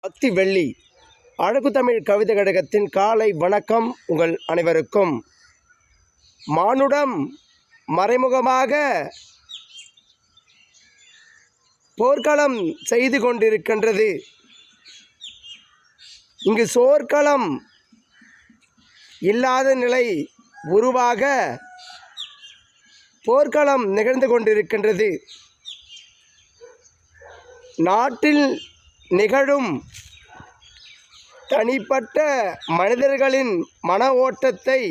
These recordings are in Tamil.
பக்தி வெள்ளி அழகு தமிழ் கவிதை கழகத்தின் காலை வணக்கம். உங்கள் அனைவருக்கும். மானுடம் மறைமுகமாக போர்க்களம் செய்து கொண்டிருக்கின்றது. இங்கு சோர்க்களம் இல்லாத நிலை உருவாக போர்க்களம் நிகழ்ந்து கொண்டிருக்கின்றது. நாட்டில் நிகழும் தனிப்பட்ட மனிதர்களின் மன ஓட்டத்தை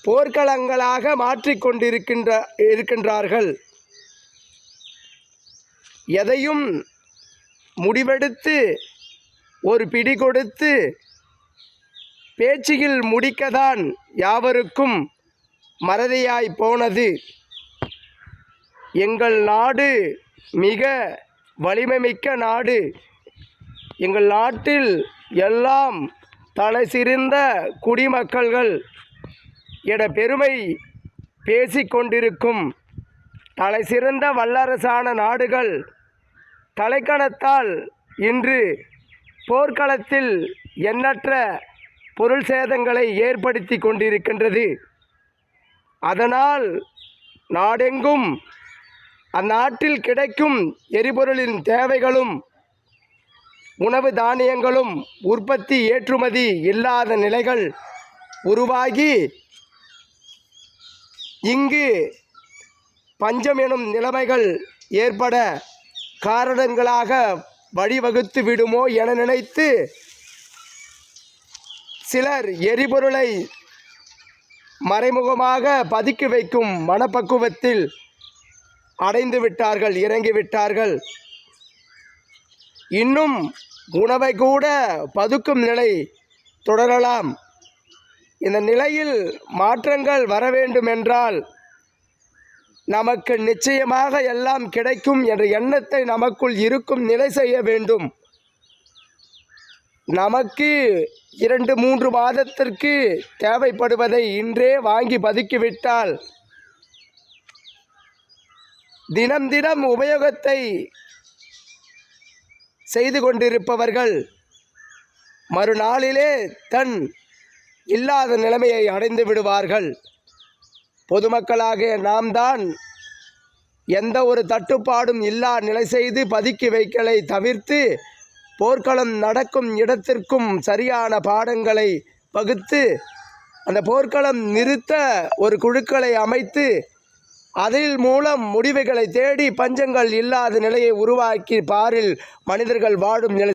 போர்க்களங்களாக மாற்றிக்கொண்டிருக்கின்றார்கள். எதையும் முடிவெடுத்து ஒரு பிடி கொடுத்து பேச்சில் முடிக்கத்தான் யாவருக்கும் மறதியாய் போனது. எங்கள் நாடு மிக வலிமைமிக்க நாடு. எங்கள் நாட்டில் எல்லாம் தலை சிறந்த குடிமக்கள்கள் என பெருமை பேசிக்கொண்டிருக்கும் தலை சிறந்த வல்லரசான நாடுகள் தலைக்கணத்தால் இன்று போர்க்களத்தில் எண்ணற்ற பொருள் சேதங்களை ஏற்படுத்தி கொண்டிருக்கின்றது. அதனால் நாடெங்கும் அந்நாட்டில் கிடைக்கும் எரிபொருளின் தேவைகளும் உணவு தானியங்களும் உற்பத்தி ஏற்றுமதி இல்லாத நிலைகள் உருவாகி இங்கு பஞ்சம் எனும் நிலைமைகள் ஏற்பட காரணங்களாக வழிவகுத்து விடுமோ என நினைத்து சிலர் எரிபொருளை மறைமுகமாக பதுக்கி வைக்கும் மனப்பக்குவத்தில் அடைந்து விட்டார்கள், இறங்கிவிட்டார்கள். இன்னும் உணவை கூட பதுக்கும் நிலை தொடரலாம். இந்த நிலையில் மாற்றங்கள் வர வேண்டுமென்றால் நமக்கு நிச்சயமாக எல்லாம் கிடைக்கும் என்ற எண்ணத்தை நமக்குள் இருக்கும் நிலை செய்ய வேண்டும். நமக்கு 2-3 மாதத்திற்கு தேவைப்படுவதை இன்றே வாங்கி பதுக்கிவிட்டால் தினம் தினம் உபயோகத்தை செய்து கொண்டிருப்பவர்கள் மறுநாளிலே தன் இல்லாத நிலைமையை அடைந்து விடுவார்கள். பொதுமக்களாக நாம் தான் எந்த ஒரு தட்டுப்பாடும் இல்லா நிலை செய்து பதுக்கி வைக்கலை தவிர்த்து போர்க்களம் நடக்கும் இடத்திற்கும் சரியான பாடங்களை வகுத்து அந்த போர்க்களம் நிறுத்த ஒரு குழுக்களை அமைத்து அதில் மூலம் முடிவுகளை தேடி பஞ்சங்கள் இல்லாத நிலையை உருவாக்கி பாரில் மனிதர்கள் வாழும் நிலை